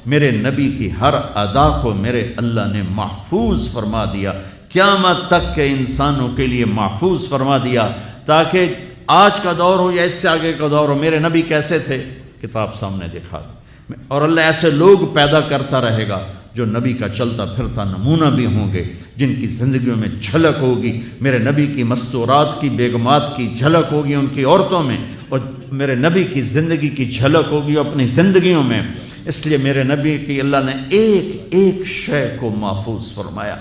میرے نبی کی ہر ادا کو میرے اللہ نے محفوظ فرما دیا، قیامت تک کے انسانوں کے لیے محفوظ فرما دیا، تاکہ آج کا دور ہو یا اس سے آگے کا دور ہو، میرے نبی کیسے تھے کتاب سامنے دکھا دی، اور اللہ ایسے لوگ پیدا کرتا رہے گا جو نبی کا چلتا پھرتا نمونہ بھی ہوں گے، جن کی زندگیوں میں جھلک ہوگی میرے نبی کی مستورات کی، بیگمات کی جھلک ہوگی ان کی عورتوں میں، اور میرے نبی کی زندگی کی جھلک ہوگی اپنی زندگیوں میں۔ اس لیے میرے نبی کی اللہ نے ایک ایک شے کو محفوظ فرمایا۔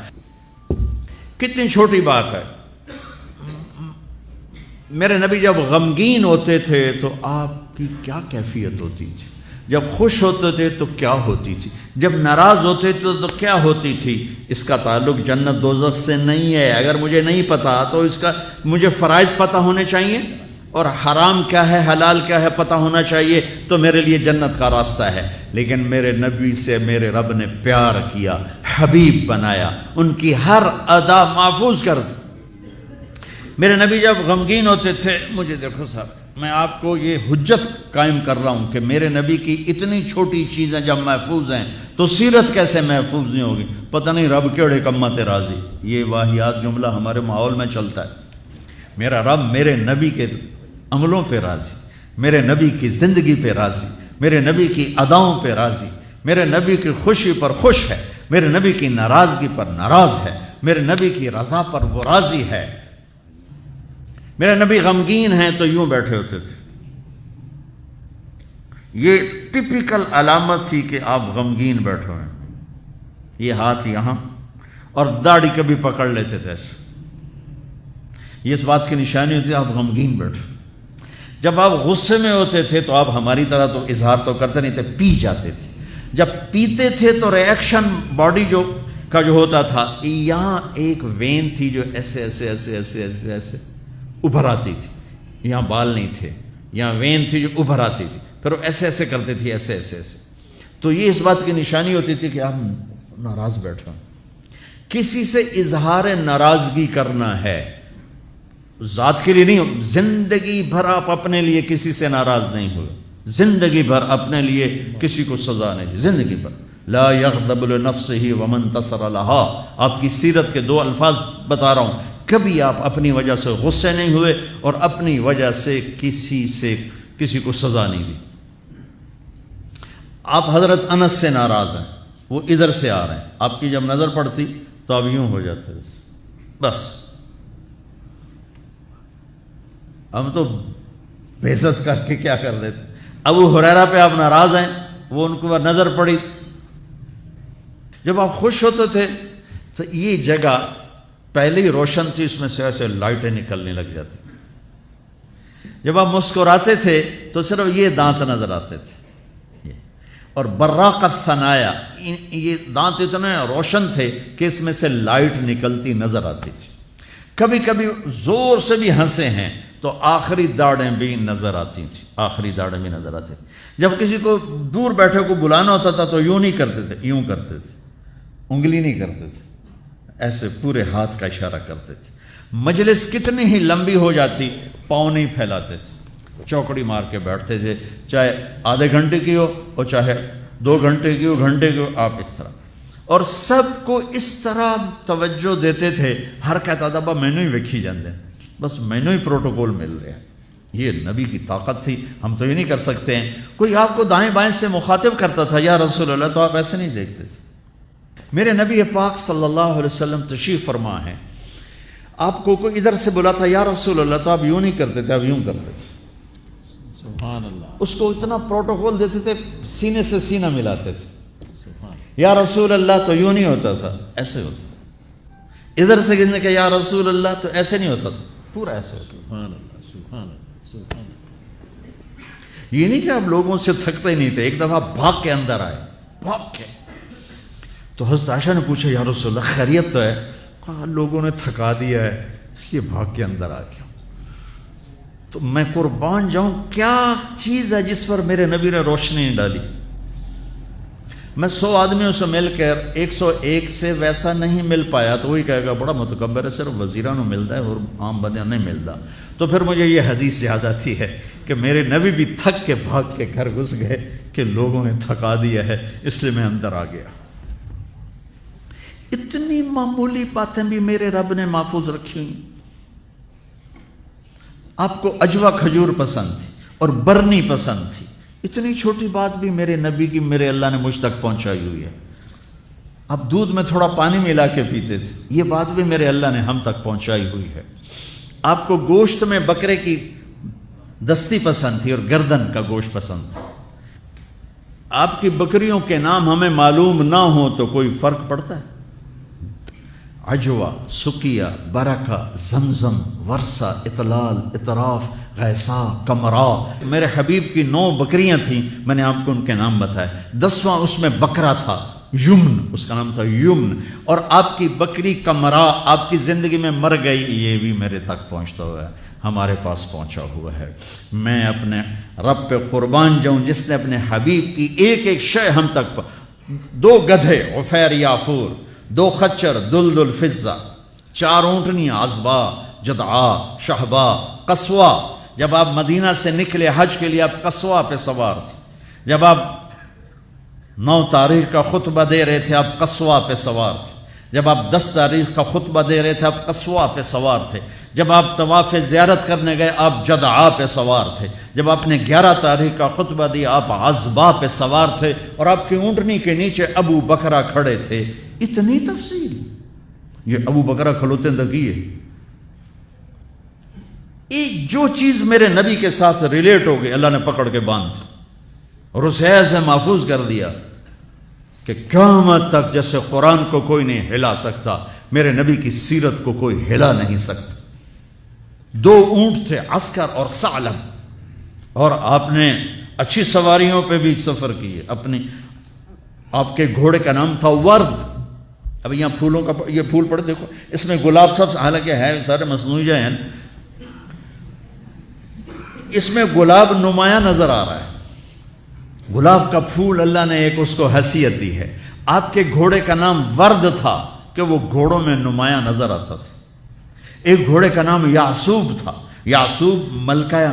کتنی چھوٹی بات ہے، میرے نبی جب غمگین ہوتے تھے تو آپ کی کیا کیفیت ہوتی تھی، جب خوش ہوتے تھے تو کیا ہوتی تھی، جب ناراض ہوتے تھے تو کیا ہوتی تھی۔ اس کا تعلق جنت دوزخ سے نہیں ہے، اگر مجھے نہیں پتا تو اس کا مجھے فرائض پتہ ہونے چاہیے، اور حرام کیا ہے حلال کیا ہے پتہ ہونا چاہیے، تو میرے لیے جنت کا راستہ ہے۔ لیکن میرے نبی سے میرے رب نے پیار کیا، حبیب بنایا، ان کی ہر ادا محفوظ کر دی۔ میرے نبی جب غمگین ہوتے تھے، مجھے دیکھو صاحب، میں آپ کو یہ حجت قائم کر رہا ہوں کہ میرے نبی کی اتنی چھوٹی چیزیں جب محفوظ ہیں تو سیرت کیسے محفوظ نہیں ہوگی۔ پتہ نہیں رب کیڑے کمت راضی، یہ واہیات جملہ ہمارے ماحول میں چلتا ہے۔ میرا رب میرے نبی کے عملوں پہ راضی، میرے نبی کی زندگی پہ راضی، میرے نبی کی اداؤں پہ راضی، میرے نبی کی خوشی پر خوش ہے، میرے نبی کی ناراضگی پر ناراض ہے، میرے نبی کی رضا پر وہ راضی ہے۔ میرے نبی غمگین ہیں تو یوں بیٹھے ہوتے تھے، یہ ٹپیکل علامت تھی کہ آپ غمگین بیٹھے ہیں، یہ ہاتھ یہاں، اور داڑھی کبھی پکڑ لیتے تھے ایسے، یہ اس بات کی نشانی ہوتی ہے آپ غمگین بیٹھے۔ جب آپ غصے میں ہوتے تھے تو آپ ہماری طرح تو اظہار تو کرتے نہیں تھے، پی جاتے تھے۔ جب پیتے تھے تو ریئیکشن باڈی کا جو ہوتا تھا، یہاں ایک وین تھی جو ایسے ایسے ایسے ایسے ایسے ایسے ابھر آتی تھی، یہاں بال نہیں تھے، یہاں وین تھی جو ابھر آتی تھی، پھر وہ ایسے ایسے کرتے تھی، ایسے ایسے ایسے، تو یہ اس بات کی نشانی ہوتی تھی کہ آپ ناراض بیٹھے ہیں۔ کسی سے اظہار ناراضگی کرنا ہے، ذات کے لیے نہیں، زندگی بھر آپ اپنے لیے کسی سے ناراض نہیں ہوئے، زندگی بھر اپنے لیے کسی کو سزا نہیں دی، زندگی بھر لا یغضب لنفسہ ومن انتصر لہا۔ آپ کی سیرت کے دو الفاظ بتا رہا ہوں، کبھی آپ اپنی وجہ سے غصے نہیں ہوئے اور اپنی وجہ سے کسی کو سزا نہیں دی۔ آپ حضرت انس سے ناراض ہیں، وہ ادھر سے آ رہے ہیں، آپ کی جب نظر پڑتی تو آپ یوں ہو جاتے، بس ہم تو بے عزت کر کے کیا کر دیتے۔ ابو ہریرہ پہ آپ ناراض ہیں، وہ ان کو نظر پڑی، جب آپ خوش ہوتے تھے تو یہ جگہ پہلے ہی روشن تھی، اس میں سے ایسے لائٹیں نکلنے لگ جاتی تھی۔ جب آپ مسکراتے تھے تو صرف یہ دانت نظر آتے تھے، اور براق الثنایا، یہ دانت اتنے روشن تھے کہ اس میں سے لائٹ نکلتی نظر آتی تھی۔ کبھی کبھی زور سے بھی ہنسے ہیں تو آخری داڑیں بھی نظر آتی تھیں، آخری داڑیں بھی نظر آتی تھیں۔ جب کسی کو دور بیٹھے کو بلانا ہوتا تھا تو یوں نہیں کرتے تھے، یوں کرتے تھے، انگلی نہیں کرتے تھے، ایسے پورے ہاتھ کا اشارہ کرتے تھے۔ مجلس کتنی ہی لمبی ہو جاتی، پاؤں نہیں پھیلاتے تھے، چوکڑی مار کے بیٹھتے تھے، چاہے آدھے گھنٹے کی ہو اور چاہے 2 گھنٹے کی ہو، گھنٹے کی ہو، آپ اس طرح، اور سب کو اس طرح توجہ دیتے تھے، ہر کہتا تھا با مینوں ہی ویکھی جاندے، بس مینوں ہی پروٹوکول مل رہے ہیں۔ یہ نبی کی طاقت تھی، ہم تو یہ نہیں کر سکتے ہیں۔ کوئی آپ کو دائیں بائیں سے مخاطب کرتا تھا یا رسول اللہ، تو آپ ایسے نہیں دیکھتے تھے۔ میرے نبی پاک صلی اللہ علیہ وسلم تشریف فرما ہے، آپ کو کوئی ادھر سے بلاتا یا رسول اللہ، تو آپ یوں نہیں کرتے تھے، آپ یوں کرتے تھے، سبحان اللہ۔ اس کو اتنا پروٹوکول دیتے تھے، سینے سے سینہ ملاتے تھے۔ یا رسول اللہ تو یوں نہیں ہوتا تھا، ایسے ہوتا تھا۔ ادھر سے کہنے کہ یا رسول اللہ تو ایسے نہیں ہوتا تھا، پورا ایسے ہوتا تھا۔ سبحان اللہ، سبحان اللہ، سبحان اللہ۔ یہ نہیں کہ آپ لوگوں سے تھکتے ہی نہیں تھے، ایک دفعہ بھاگ کے اندر آئے، بھاگ کے، تو حضرت عائشہ نے پوچھا یا رسول اللہ خیریت تو ہے؟ کہا لوگوں نے تھکا دیا ہے اس لیے بھاگ کے اندر آ گیا۔ تو میں قربان جاؤں، کیا چیز ہے جس پر میرے نبی نے روشنی ڈالی؟ میں 100 آدمیوں سے مل کر 101 سے ویسا نہیں مل پایا تو وہی کہے گا بڑا متکبر ہے، صرف وزیروں کو ملتا ہے اور عام بندیاں نہیں ملتا۔ تو پھر مجھے یہ حدیث یاد آتی ہے کہ میرے نبی بھی تھک کے بھاگ کے گھر گھس گئے کہ لوگوں نے تھکا دیا ہے، اس لیے میں اندر آ گیا۔ اتنی معمولی باتیں بھی میرے رب نے محفوظ رکھی ہوئی۔ آپ کو اجوا کھجور پسند تھی اور برنی پسند تھی، اتنی چھوٹی بات بھی میرے نبی کی میرے اللہ نے مجھ تک پہنچائی ہوئی ہے۔ آپ دودھ میں تھوڑا پانی ملا کے پیتے تھے، یہ بات بھی میرے اللہ نے ہم تک پہنچائی ہوئی ہے۔ آپ کو گوشت میں بکرے کی دستی پسند تھی اور گردن کا گوشت پسند تھا۔ آپ کی بکریوں کے نام ہمیں معلوم نہ ہو تو کوئی فرق پڑتا ہے؟ عجوہ، سکیہ، برکہ، زمزم، ورثہ، اطلال، اطراف، غیسا، کمرا، میرے حبیب کی 9 بکریاں تھیں، میں نے آپ کو ان کے نام بتائے۔ 10واں اس میں بکرا تھا، یمن، اس کا نام تھا یمن، اور آپ کی بکری کمرا آپ کی زندگی میں مر گئی، یہ بھی میرے تک پہنچتا ہوا ہے، ہمارے پاس پہنچا ہوا ہے۔ میں اپنے رب پہ قربان جاؤں جس نے اپنے حبیب کی ایک ایک شے ہم تک 2 گدھے عفیر یافور، 2 خچر دلدل فضہ، 4 اونٹنیاں عذبا، جدعا، شہبا، قصوہ۔ جب آپ مدینہ سے نکلے حج کے لیے آپ قصوہ پہ سوار تھے، جب آپ 9 تاریخ کا خطبہ دے رہے تھے آپ قصوہ پہ سوار تھے، جب آپ 10 تاریخ کا خطبہ دے رہے تھے آپ قصوہ پہ سوار تھے، جب آپ طواف زیارت کرنے گئے آپ جدعا پہ سوار تھے، جب آپ نے 11 تاریخ کا خطبہ دیا آپ عذبا پہ سوار تھے، اور آپ کی اونٹنی کے نیچے ابو بکرہ کھڑے تھے۔ اتنی تفصیل، یہ ابو بکرہ کھلوتے دگی ہے۔ جو چیز میرے نبی کے ساتھ ریلیٹ ہو گئی اللہ نے پکڑ کے باندھ اور اسے ایسے محفوظ کر دیا کہ قیامت تک جیسے قرآن کو کوئی نہیں ہلا سکتا، میرے نبی کی سیرت کو کوئی ہلا نہیں سکتا۔ 2 اونٹ تھے، عسکر اور ثعلب، اور آپ نے اچھی سواریوں پہ بھی سفر کیے۔ آپ کے گھوڑے کا نام تھا ورد۔ اب یہاں پھولوں کا یہ پھول پڑے دیکھو، اس میں گلاب سب حالانکہ ہے سارے مصنوعی ہیں، اس میں گلاب نمایاں نظر آ رہا ہے۔ گلاب کا پھول اللہ نے ایک اس کو حیثیت دی ہے۔ آپ کے گھوڑے کا نام ورد تھا کہ وہ گھوڑوں میں نمایاں نظر آتا تھا۔ ایک گھوڑے کا نام یعصوب تھا۔ یعصوب ملکہ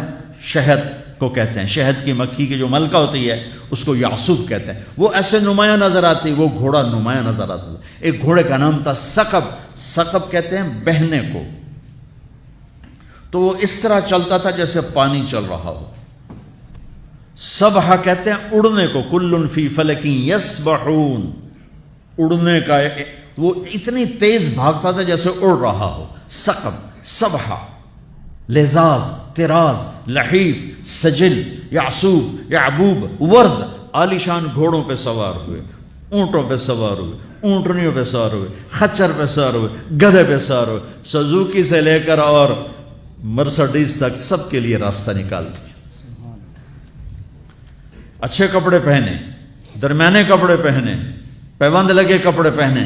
شہد کو کہتے ہیں، شہد کی مکھی کی جو ملکہ ہوتی ہے اس کو یعصوب کہتے ہیں، وہ ایسے نمایاں نظر آتی، وہ گھوڑا نمایاں نظر آتا تھا۔ ایک گھوڑے کا نام تھا ثقب، ثقب کہتے ہیں بہنے کو، تو وہ اس طرح چلتا تھا جیسے پانی چل رہا ہو۔ سبحہ کہتے ہیں اڑنے کو، کل فی فلک یسبحون، اڑنے کا، وہ اتنی تیز بھاگتا تھا جیسے اڑ رہا ہو۔ ثقب، سبحہ، لزاز، طراز، لحیف، سجل، یعصوب، یعبوب، ورد، عالیشان گھوڑوں پہ سوار ہوئے، اونٹوں پہ سوار ہوئے، اونٹنیوں پہ سوار ہوئے، خچر پہ سوار ہوئے، گدھے پہ سوار ہوئے، سزوکی سے لے کر اور مرسڈیز تک سب کے لیے راستہ نکالتے، اچھے کپڑے پہنے، درمیانے کپڑے پہنے، پیوند لگے کپڑے پہنے۔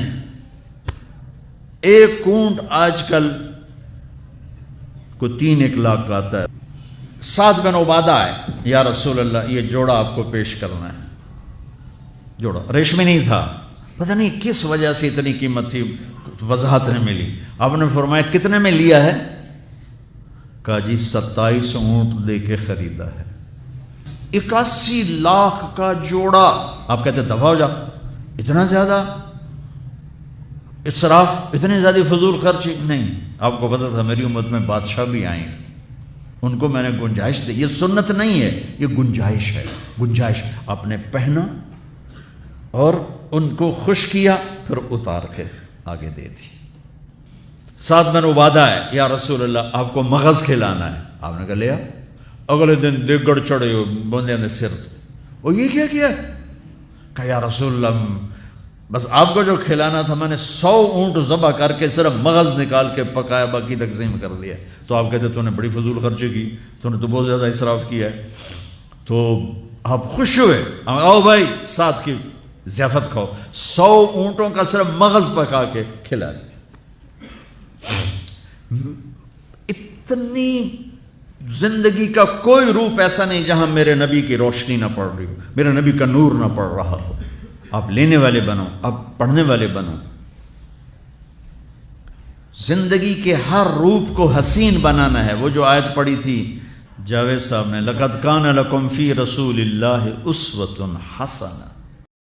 ایک اونٹ آج کل کو 3 لاکھ کا آتا ہے۔ سعد بن عبادہ ہے، یا رسول اللہ یہ جوڑا آپ کو پیش کرنا ہے۔ جوڑا ریشمی نہیں تھا، پتہ نہیں کس وجہ سے اتنی قیمت تھی، وضاحت نہیں ملی۔ آپ نے فرمایا کتنے میں لیا ہے؟ کہا جی 27 اونٹ دے کے خریدا ہے۔ 81 لاکھ کا جوڑا۔ آپ کہتے دفع ہو جا، اتنا زیادہ اسراف، اتنی زیادہ فضول خرچی؟ نہیں، آپ کو پتہ تھا میری امت میں بادشاہ بھی آئیں گے، ان کو میں نے گنجائش دی۔ یہ سنت نہیں ہے، یہ گنجائش ہے، گنجائش۔ آپ نے پہنا اور ان کو خوش کیا، پھر اتار کے آگے دے دی۔ سعد بن عبادہ ہے، یا رسول اللہ آپ کو مغز کھلانا ہے۔ آپ نے کہا لیا۔ اگلے دن دیگڑ چڑھے ہو بندے نے سر، اور یہ کیا کیا؟ کہا یا رسول اللہ بس آپ کو جو کھلانا تھا میں نے 100 اونٹ ذبح کر کے صرف مغز نکال کے پکایا، باقی تقسیم کر دیا۔ تو آپ کہتے تو نے بڑی فضول خرچی کی، تو نے تو بہت زیادہ اسراف کیا ہے۔ تو آپ خوش ہوئے، آؤ بھائی ساتھ کی ضیافت کھاؤ۔ 100 اونٹوں کا صرف مغز پکا کے کھلا دیا۔ اتنی زندگی کا کوئی روپ ایسا نہیں جہاں میرے نبی کی روشنی نہ پڑ رہی ہو، میرے نبی کا نور نہ پڑ رہا ہو۔ آپ لینے والے بنو، آپ پڑھنے والے بنو۔ زندگی کے ہر روپ کو حسین بنانا ہے. وہ جو آیت پڑھی تھی جاوید صاحب نے، لقد کان لکم فی رسول اللہ اسوۃ حسنہ،